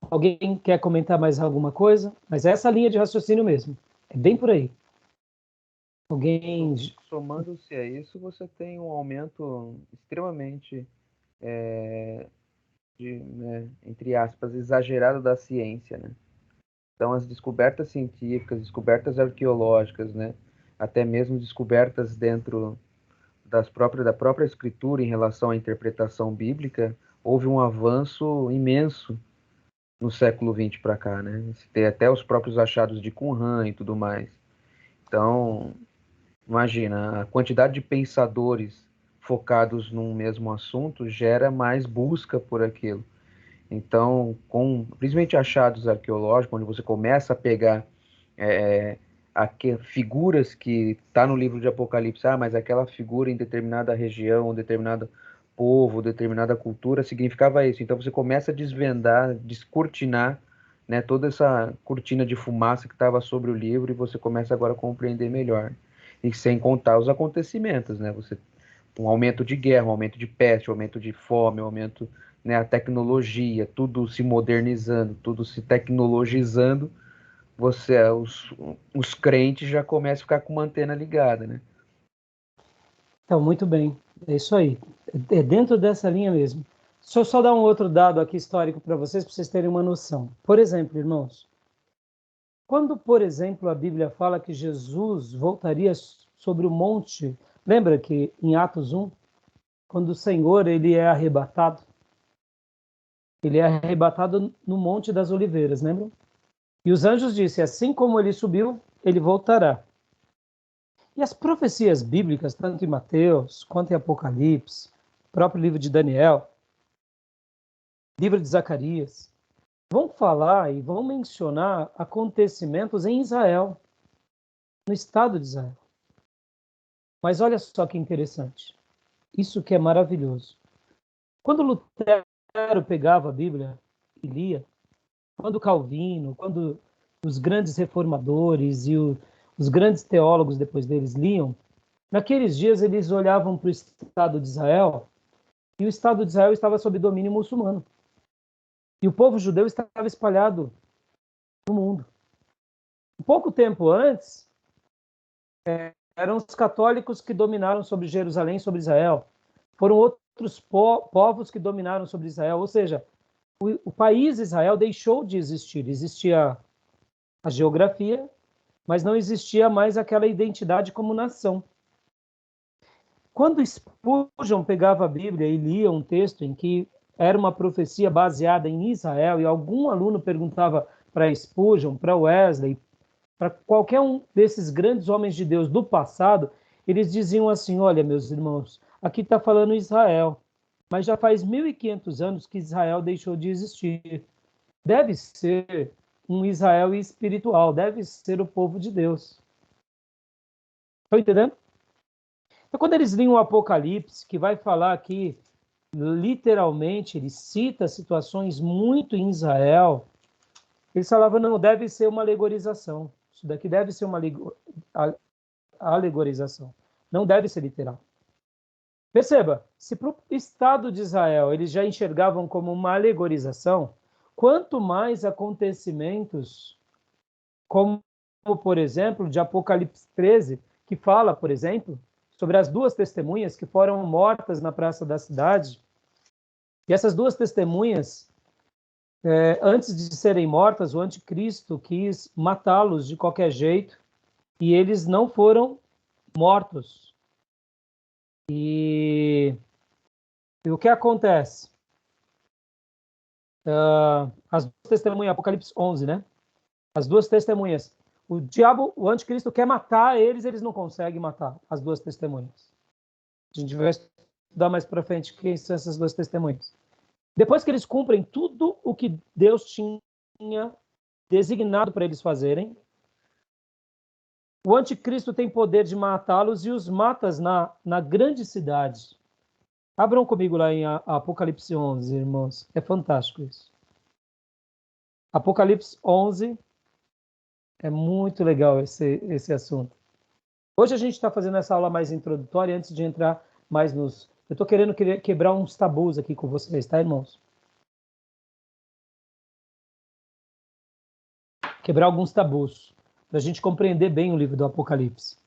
Alguém quer comentar mais alguma coisa? Mas é essa linha de raciocínio mesmo. É bem por aí. Alguém... Somando-se a isso, você tem um aumento extremamente, entre aspas, exagerado da ciência, né? Então, as descobertas científicas, descobertas arqueológicas, né? Até mesmo descobertas dentro da própria escritura em relação à interpretação bíblica, houve um avanço imenso no século XX para cá, né? Você tem até os próprios achados de Qumran e tudo mais. Então, imagina, a quantidade de pensadores focados num mesmo assunto gera mais busca por aquilo. Então, principalmente achados arqueológicos, onde você começa a pegar figuras que está no livro de Apocalipse, mas aquela figura em determinada região, determinado povo, determinada cultura significava isso. Então você começa a desvendar, descortinar, né, toda essa cortina de fumaça que estava sobre o livro, e você começa agora a compreender melhor. E sem contar os acontecimentos, né? Um aumento de guerra, um aumento de peste, um aumento de fome, um aumento, né, a tecnologia, tudo se modernizando, tudo se tecnologizando. Os crentes já começam a ficar com uma antena ligada, né? Então, muito bem. É isso aí. É dentro dessa linha mesmo. Deixa eu só dar um outro dado aqui histórico para vocês terem uma noção. Por exemplo, irmãos, quando, por exemplo, a Bíblia fala que Jesus voltaria sobre o monte, lembra que em Atos 1, quando o Senhor ele é arrebatado no Monte das Oliveiras, lembram? E os anjos disseram, assim como ele subiu, ele voltará. E as profecias bíblicas, tanto em Mateus quanto em Apocalipse, próprio livro de Daniel, livro de Zacarias, vão falar e vão mencionar acontecimentos em Israel, no Estado de Israel. Mas olha só que interessante. Isso que é maravilhoso. Quando Lutero pegava a Bíblia e lia, quando Calvino, quando os grandes reformadores e os grandes teólogos depois deles liam, naqueles dias eles olhavam para o Estado de Israel, e o Estado de Israel estava sob domínio muçulmano. E o povo judeu estava espalhado no mundo. Pouco tempo antes, eram os católicos que dominaram sobre Jerusalém, sobre Israel. Foram outros povos que dominaram sobre Israel. Ou seja, o país Israel deixou de existir. Existia a geografia, mas não existia mais aquela identidade como nação. Quando Spurgeon pegava a Bíblia e lia um texto em que era uma profecia baseada em Israel, e algum aluno perguntava para Spurgeon, para Wesley, para qualquer um desses grandes homens de Deus do passado, eles diziam assim, olha, meus irmãos, aqui está falando Israel, mas já faz 1.500 anos que Israel deixou de existir. Deve ser um Israel espiritual, deve ser o povo de Deus. Estão entendendo? Então, quando eles liam o Apocalipse, que vai falar aqui, literalmente, ele cita situações muito em Israel, eles falavam, não, deve ser uma alegorização. Isso daqui deve ser uma alegorização. Não deve ser literal. Perceba, se para o Estado de Israel eles já enxergavam como uma alegorização, quanto mais acontecimentos, como, por exemplo, de Apocalipse 13, que fala, por exemplo, sobre as duas testemunhas que foram mortas na praça da cidade. E essas duas testemunhas, antes de serem mortas, o anticristo quis matá-los de qualquer jeito, e eles não foram mortos. E o que acontece? As duas testemunhas, Apocalipse 11, né? As duas testemunhas. O diabo, o anticristo, quer matar eles, eles não conseguem matar as duas testemunhas. A gente vai estudar mais para frente quem são essas duas testemunhas. Depois que eles cumprem tudo o que Deus tinha designado para eles fazerem, o anticristo tem poder de matá-los e os mata na grande cidade. Abram comigo lá em Apocalipse 11, irmãos. É fantástico isso. Apocalipse 11 é muito legal esse assunto. Hoje a gente está fazendo essa aula mais introdutória, antes de entrar mais nos... Eu estou querendo quebrar uns tabus aqui com vocês, tá, irmãos? Quebrar alguns tabus, para a gente compreender bem o livro do Apocalipse.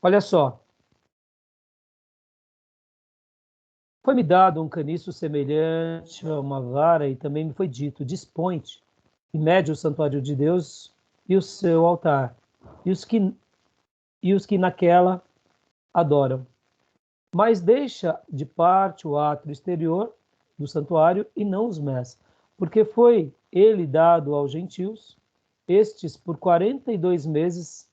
Olha só. Foi-me dado um caniço semelhante a uma vara, e também me foi dito, dispõe-te e mede o santuário de Deus e o seu altar, e os que naquela adoram. mas deixa de parte o átrio exterior do santuário e não os mestres, porque foi ele dado aos gentios, estes por 42 meses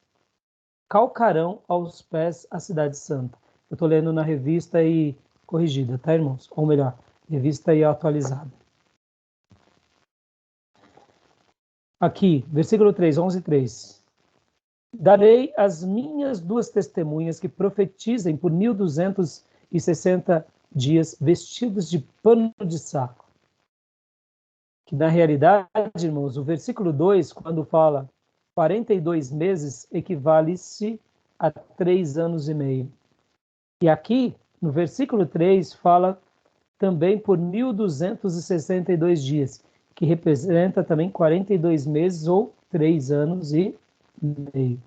calcarão aos pés a cidade santa. Eu estou lendo na revista e corrigida, tá, irmãos? Ou melhor, revista e atualizada. Aqui, versículo 3, 11 e 3. Darei as minhas duas testemunhas que profetizem por 1260 dias vestidos de pano de saco. Que na realidade, irmãos, o versículo 2, quando fala 42 meses, equivale-se a 3 anos e meio. E aqui, no versículo 3, fala também por 1262 dias, que representa também 42 meses ou 3 anos e meio.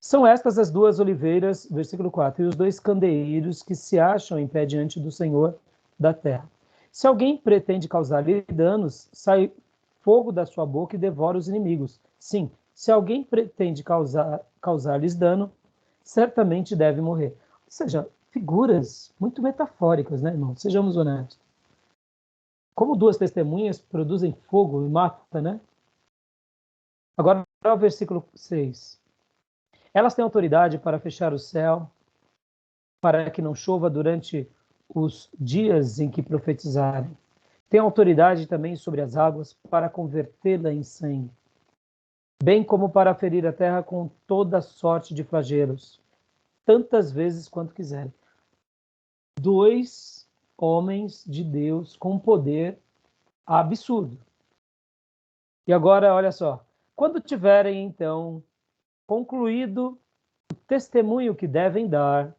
São estas as duas oliveiras, versículo 4, e os dois candeeiros que se acham em pé diante do Senhor da terra. Se alguém pretende causar-lhe danos, sai fogo da sua boca e devora os inimigos. Sim, se alguém pretende causar-lhes dano, certamente deve morrer. Ou seja, figuras muito metafóricas, né, irmão? Sejamos honestos. Como duas testemunhas produzem fogo e matam, né? Agora, o versículo 6. Elas têm autoridade para fechar o céu, para que não chova durante os dias em que profetizarem. Tem autoridade também sobre as águas para convertê-la em sangue, bem como para ferir a terra com toda sorte de flagelos, tantas vezes quanto quiserem. Dois homens de Deus com poder absurdo. E agora, olha só, quando tiverem, então, concluído o testemunho que devem dar,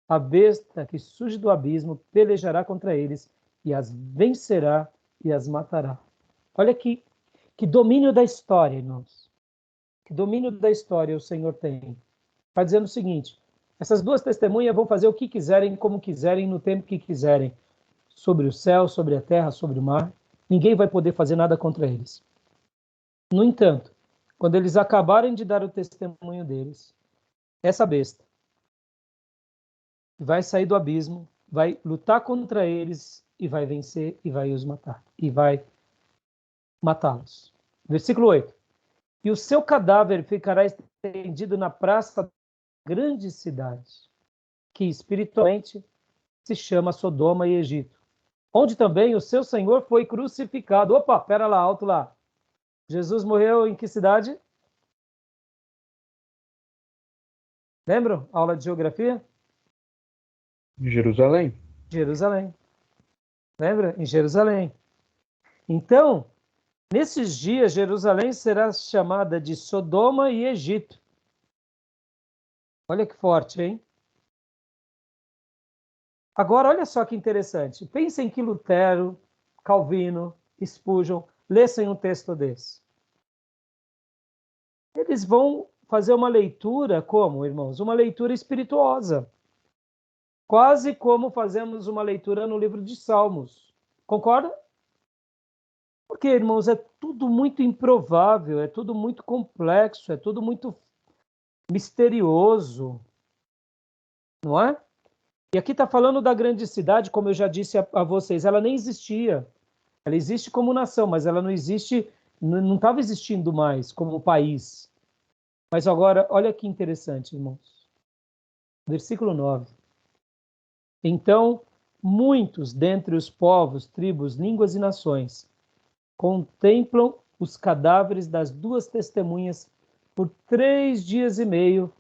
a besta que surge do abismo pelejará contra eles e as vencerá e as matará. Olha que domínio da história, irmãos. Que domínio da história o Senhor tem. Está dizendo o seguinte, essas duas testemunhas vão fazer o que quiserem, como quiserem, no tempo que quiserem. Sobre o céu, sobre a terra, sobre o mar. Ninguém vai poder fazer nada contra eles. No entanto, quando eles acabarem de dar o testemunho deles, essa besta vai sair do abismo, vai lutar contra eles e vai vencer e vai os matar. E vai matá-los. Versículo 8. E o seu cadáver ficará estendido na praça da grande cidade, que espiritualmente se chama Sodoma e Egito, onde também o seu Senhor foi crucificado. Opa, pera lá, alto lá. Jesus morreu em que cidade? Lembram? Aula de geografia? Jerusalém. Jerusalém. Lembra? Em Jerusalém. Então, nesses dias, Jerusalém será chamada de Sodoma e Egito. Olha que forte, hein? Agora, olha só que interessante. Pensem que Lutero, Calvino, Spurgeon lessem um texto desse. Eles vão fazer uma leitura como, irmãos? Uma leitura espirituosa. Quase como fazemos uma leitura no livro de Salmos. Concorda? Porque, irmãos, é tudo muito improvável, é tudo muito complexo, é tudo muito misterioso. Não é? E aqui está falando da grande cidade, como eu já disse a vocês, ela nem existia. Ela existe como nação, mas ela não existe, não estava existindo mais como país. Mas agora, olha que interessante, irmãos. Versículo 9. Então, muitos dentre os povos, tribos, línguas e nações contemplam os cadáveres das duas testemunhas por 3 dias e meio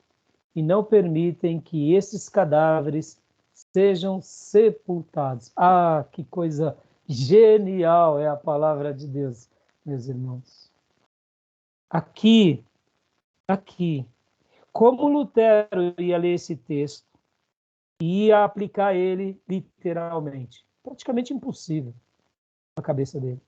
e não permitem que esses cadáveres sejam sepultados. Ah, que coisa genial é a palavra de Deus, meus irmãos. Aqui, como Lutero ia ler esse texto e ia aplicar ele literalmente? Praticamente impossível na cabeça dele.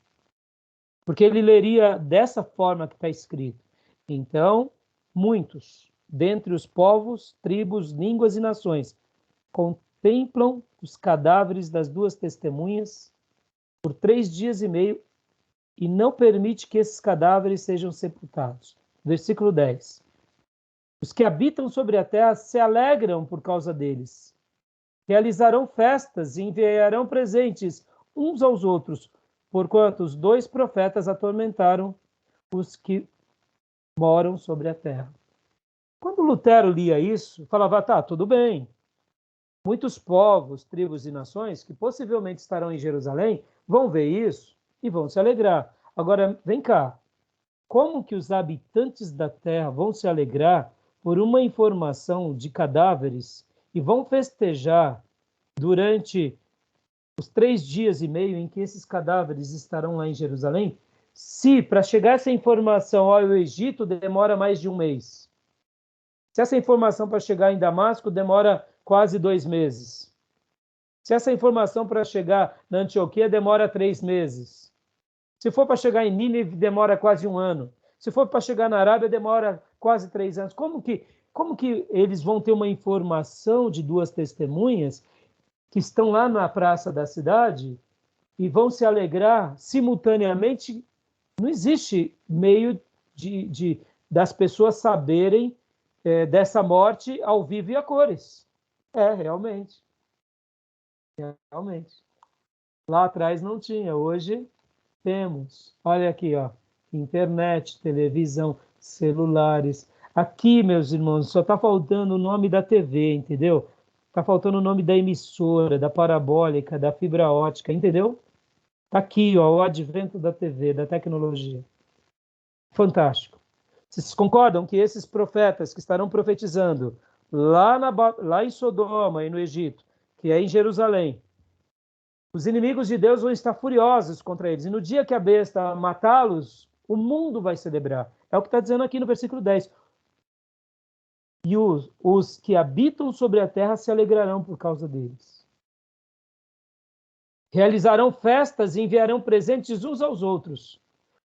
Porque ele leria dessa forma que está escrito. Então, muitos, dentre os povos, tribos, línguas e nações, contemplam os cadáveres das duas testemunhas por 3 dias e meio e não permite que esses cadáveres sejam sepultados. Versículo 10. Os que habitam sobre a terra se alegram por causa deles. Realizarão festas e enviarão presentes uns aos outros, porquanto os 2 profetas atormentaram os que moram sobre a terra. Quando Lutero lia isso, falava, tá, tudo bem. Muitos povos, tribos e nações que possivelmente estarão em Jerusalém vão ver isso e vão se alegrar. Agora, vem cá. Como que os habitantes da terra vão se alegrar por uma informação de cadáveres e vão festejar durante os 3 dias e meio em que esses cadáveres estarão lá em Jerusalém, se para chegar essa informação ao Egito demora mais de 1 mês? Se essa informação para chegar em Damasco demora quase 2 meses? Se essa informação para chegar na Antioquia demora 3 meses? Se for para chegar em Nínive, demora quase 1 ano. Se for para chegar na Arábia, demora quase 3 anos. Como que eles vão ter uma informação de 2 testemunhas que estão lá na praça da cidade e vão se alegrar simultaneamente? Não existe meio das pessoas saberem dessa morte ao vivo e a cores. Realmente. Realmente. Lá atrás não tinha, hoje temos. Olha aqui, ó. Internet, televisão, celulares. Aqui, meus irmãos, só está faltando o nome da TV, entendeu? Está faltando o nome da emissora, da parabólica, da fibra ótica, entendeu? Está aqui, ó, o advento da TV, da tecnologia. Fantástico. Vocês concordam que esses profetas que estarão profetizando lá em Sodoma e no Egito, que é em Jerusalém, os inimigos de Deus vão estar furiosos contra eles. E no dia que a besta matá-los, o mundo vai celebrar. É o que está dizendo aqui no versículo 10. E os que habitam sobre a terra se alegrarão por causa deles. Realizarão festas e enviarão presentes uns aos outros,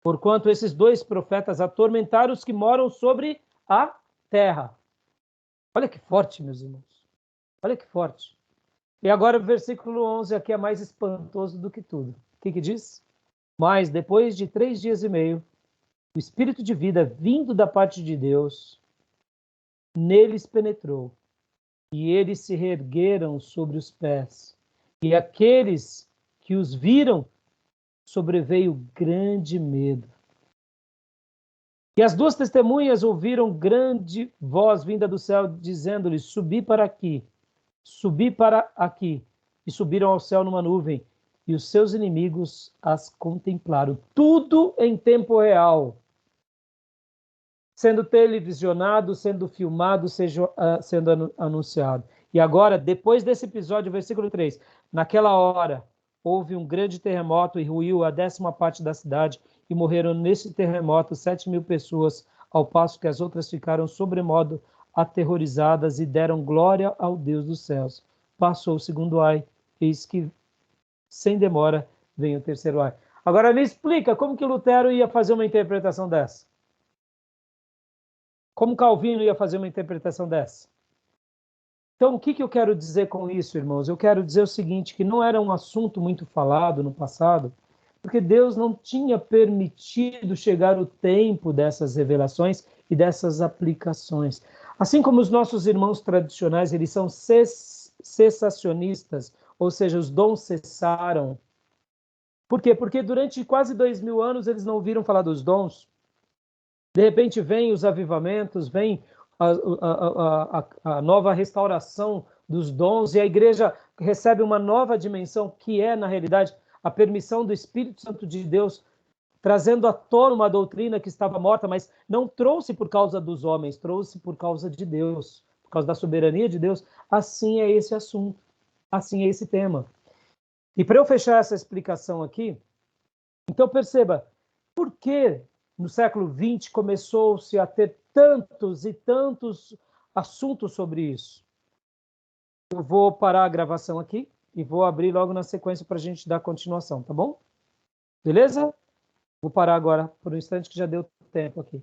porquanto esses 2 profetas atormentaram os que moram sobre a terra. Olha que forte, meus irmãos. Olha que forte. E agora o versículo 11 aqui é mais espantoso do que tudo. O que diz? Mas depois de 3 dias e meio, o Espírito de vida vindo da parte de Deus neles penetrou, e eles se reergueram sobre os pés. E aqueles que os viram, sobreveio grande medo. E as 2 testemunhas ouviram grande voz vinda do céu, dizendo-lhes, subi para aqui, e subiram ao céu numa nuvem, e os seus inimigos as contemplaram. Tudo em tempo real, sendo televisionado, sendo filmado, sendo anunciado. E agora, depois desse episódio, versículo 3, naquela hora, houve um grande terremoto e ruiu a 10ª parte da cidade, e morreram nesse terremoto 7.000 pessoas, ao passo que as outras ficaram sobremodo aterrorizadas e deram glória ao Deus dos céus. Passou o 2º ai, eis que, sem demora, vem o 3º ai. Agora me explica como que Lutero ia fazer uma interpretação dessa. Como Calvino ia fazer uma interpretação dessa? Então, o que eu quero dizer com isso, irmãos? Eu quero dizer o seguinte, que não era um assunto muito falado no passado, porque Deus não tinha permitido chegar o tempo dessas revelações e dessas aplicações. Assim como os nossos irmãos tradicionais, eles são cessacionistas, ou seja, os dons cessaram. Por quê? Porque durante quase 2000 anos eles não ouviram falar dos dons. De repente vem os avivamentos, vem a nova restauração dos dons, e a igreja recebe uma nova dimensão, que é, na realidade, a permissão do Espírito Santo de Deus, trazendo à tona uma doutrina que estava morta, mas não trouxe por causa dos homens, trouxe por causa de Deus, por causa da soberania de Deus. Assim é esse assunto, assim é esse tema. E para eu fechar essa explicação aqui, então perceba, por que no século XX começou-se a ter tantos e tantos assuntos sobre isso? Eu vou parar a gravação aqui e vou abrir logo na sequência para a gente dar continuação, tá bom? Beleza? Vou parar agora por um instante que já deu tempo aqui.